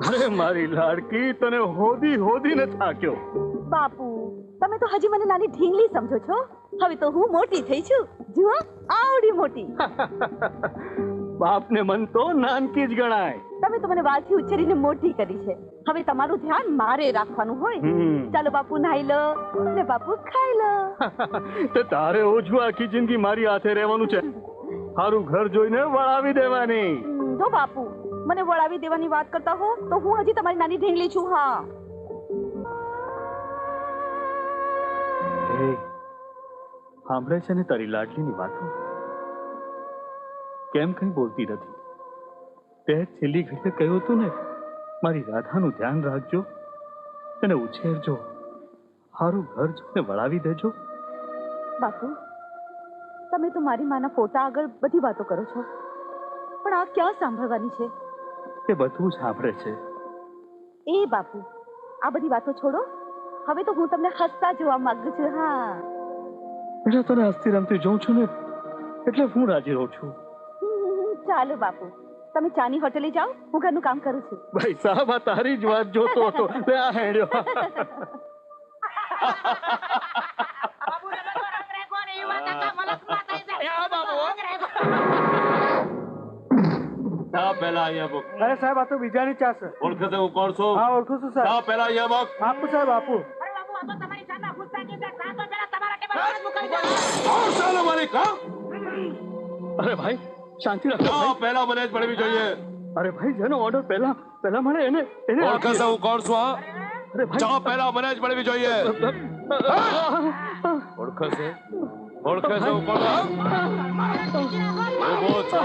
અરે મારી લાડકી, તને હોદી હોદીને થાક્યો. બાપુ, તમે તો હજી મને નાની ઢીંગલી સમજો છો. હવે તો હું મોટી થઈ છું. જુઓ, આવડી મોટી. બાપને મન તો નાનકી જ ગણાય. તમે તો મને વાલથી ઉછેરીને મોટી કરી છે. હવે તમારું ધ્યાન મારે રાખવાનું હોય. ચાલો બાપુ, નાહી લો ને બાપુ ખાઈ લો. તે તારે ઓછું આખી જિંદગી મારી હાથે રહેવાનું છે. સારું ઘર જોઈને વળાવી દેવાની. જો બાપુ, મને વળાવી દેવાની વાત કરતા હો તો હું હજી તમારી નાની ઢીંગલી છું. હા, સાંભળે છે ને તારી લાડલીની વાતો? કેમ કઈ બોલતી નથી? તે છેલ્લી ઘડીએ કહ્યું હતું ને, મારી રાધાનું ધ્યાન રાખજો, તેને ઉછેરજો, સારું ઘર જોઈને વળાવી દેજો. બાપુ, તમે તો મારી માના ફોટા આગળ બધી વાતો કરો છો, પણ આ ક્યાં સાંભળવાની છે? તે બધું સાંભળે છે. એ બાપુ, આ બધી વાતો છોડો. હવે તો હું તમને હસતા જોવા માંગુ છું. હા, એટલે તને હસતી રમતી જોઉં છું ને, એટલે હું રાજી રહું છું. ચાલો બાપુ, તમે ચાની હોટેલે જાઓ, હું ઘરનું કામ કરું છું. ભાઈ સાહેબ, આ તારી જ વાત જોતો હતો. આ હેડ્યો. પેલા અહીંયા બોક. અરે સાહેબ, આ તો બીજાની ચા છે. ઓળખે છે હું કોણ છું? હા, ઓળખું છું સાહેબ. પેલા અહીંયા બોક. આપું સાહેબ, આપું. અરે ભાઈ, શાંતિ રાખો. પેલા મને જ પડવી જોઈએ. અરે ભાઈ, જેનો ઓર્ડર પહેલા મળે એને ઓળખે છે હું કોણ છું? અરે ભાઈ, પેલા મને જ પડવી જોઈએ. ઓળખે છે હું કોણ? ઉભો છો.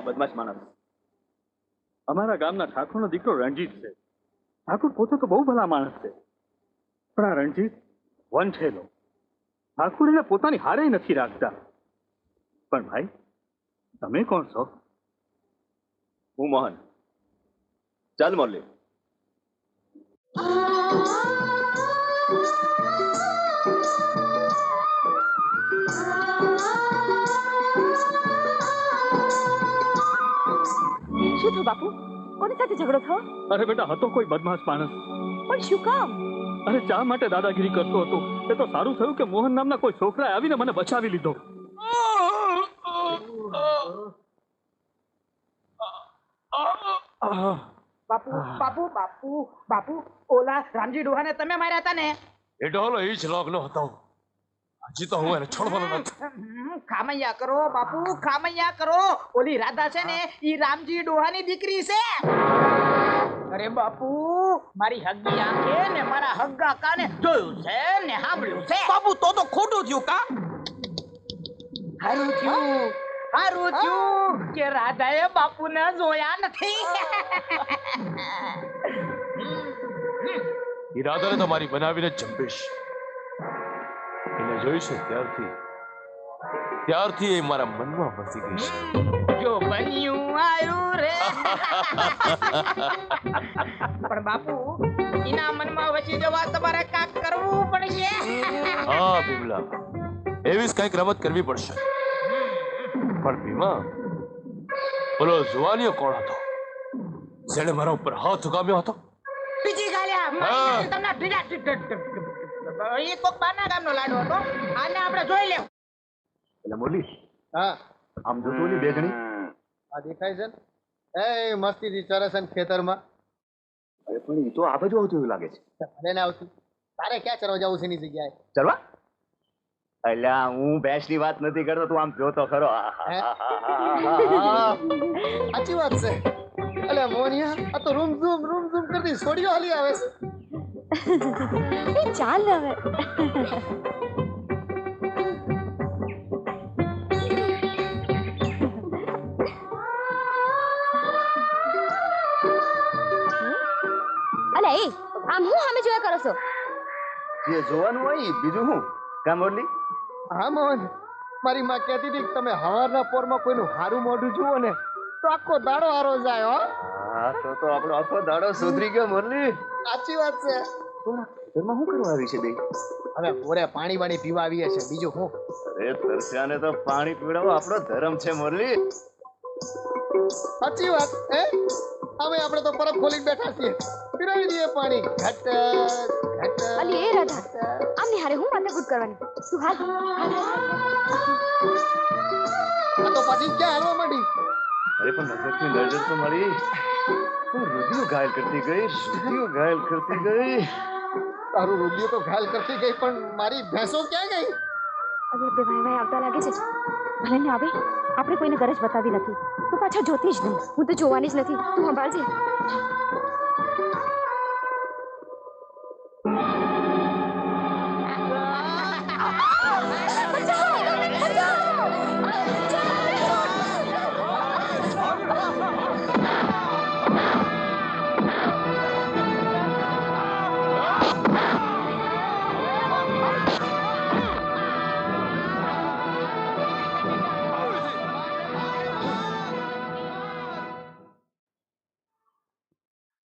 બદમાશ માણસ. અમારા ગામના ઠાકોરનો દીકરો રણજીત છે. ઠાકોર પોતે તો બહુ ભલા માણસ છે, પણ આ રણજીત વંઠેલો. ઠાકોર એને પોતાની હારે નથી રાખતા. પણ ભાઈ, તમે કોણ છો? હું મોહન. ચાલ મોરલી. શું થયું બાપુ? કોની સાથે ઝઘડો થયો? અરે બેટા, હતો કોઈ બદમાશ માણસ. પણ શું કામ? અરે ચા માટે દાદાગીરી કરતો હતો. એ તો સારું થયું કે મોહન નામના કોઈ છોકરાએ આવીને મને બચાવી લીધો. બાપુ બાપુ બાપુ બાપુ ઓલા રામજી ડોહાને તમે માર્યા હતા ને? એ ડોહલો એ જ લગ્ન હતો. હજી તો હું એને છોડવાનો નથી. ખામૈયા કરો બાપુ, ખામૈયા કરો. ઓલી રાધા છે ને ઈ રામજી ડોહાની દીકરી છે. અરે બાપુ, મારી હગ્ગી આંખે ને મારા હગ્ગા કાને જોયું છે ને સાંભળ્યું છે. બાપુ તો ખોટું થયું કા? હારું થયું કે રાધાએ બાપુને જોયા નથી. ઈરાદાને તમારી બનાવીને જંપીશ. એને જોઈશું ત્યારથી એ મારા મનમાં વસી ગઈ છે. જો બન્યું આયું રે. પણ બાપુ, એના મનમાં વસી જવા તમારે કાક કરવું પડશે. હા ભીમલા, એવી જ કંઈક રમત કરવી પડશે. પણ ભીમા, બોલો જુવાનીઓ કોણ હતો જેણે મારા ઉપર હાથ ઉગામ્યો હતો? બીજી ગાલ્યા હા. તમને એ કોક બાના ગામનો લાડો હતો. આને આપણે જોઈ લેવું. એટલે મોલી, હા આમ જોતો ઓલી બે જણી. આ દેખાય છે ને? એ મસ્તીથી ચરસ છે ને ખેતરમાં. અરે પણ એ તો આ બાજુ આવતું એવું લાગે છે. ભલે ને આવતી, તારે ક્યાં ચરવા જવું છે એની જગ્યાએ? ચલવા. અલ્યા હું ભેંસની વાત નથી કરતો, તું આમ જોતો ખરો. સાચી વાત છે. અલે મોનિયા, આ તો રૂમ ઝૂમ કરતી છોડીઓ હાલી આવે છે. એ ચાલ હવે. અલે એ આમ હું સામે જોયા કરો છો? જે જોવાનું હોય બીજું હું કામ મોરલી. હા મોહન, મારી માં કહેતી હતી કે તમે હવારના પોરમાં કોઈનું હારું મોઢું જુઓ ને તો આખો દાડો હારો જાય હો. હા તો આપણો આખો દાડો સુધરી ગયો મોરલી. સાચી વાત છે. ઘરમાં શું કરવા આવી છે બે? હવે પોરે પાણી વાણી પીવા આવીએ છે, બીજું હું? અરે તરસ્યાને તો પાણી પીવડાવવો આપણો ધર્મ છે મોરલી. સાચી વાત. હવે આપણે તો પરબ ખોલી બેઠા છીએ, પીરાવી દઈએ પાણી. ઘટ ઘટ. અલી એ રાધા, આમની હારે હું માથાકૂટ કરવાની? તું હાલ. આ તો પછી ક્યાં હાલવા માંડી? અરે પણ નજરથી નજર તો મળી. રુધિયો ઘાયલ કરતી ગઈ, રુધિયો ઘાયલ કરતી ગઈ. તારું રૂડિયો તો ઘાયલ કરતી ગઈ, પણ મારી ભેંસો ક્યાં ગઈ? અરે બે ભાઈ આવતા લાગે છે. ભલે ને આવે, આપણે કોઈને ગરજ બતાવી નથી તો પાછા જોતી જ નહીં. હું તો જોવાની જ નથી. તું સંભાળજે.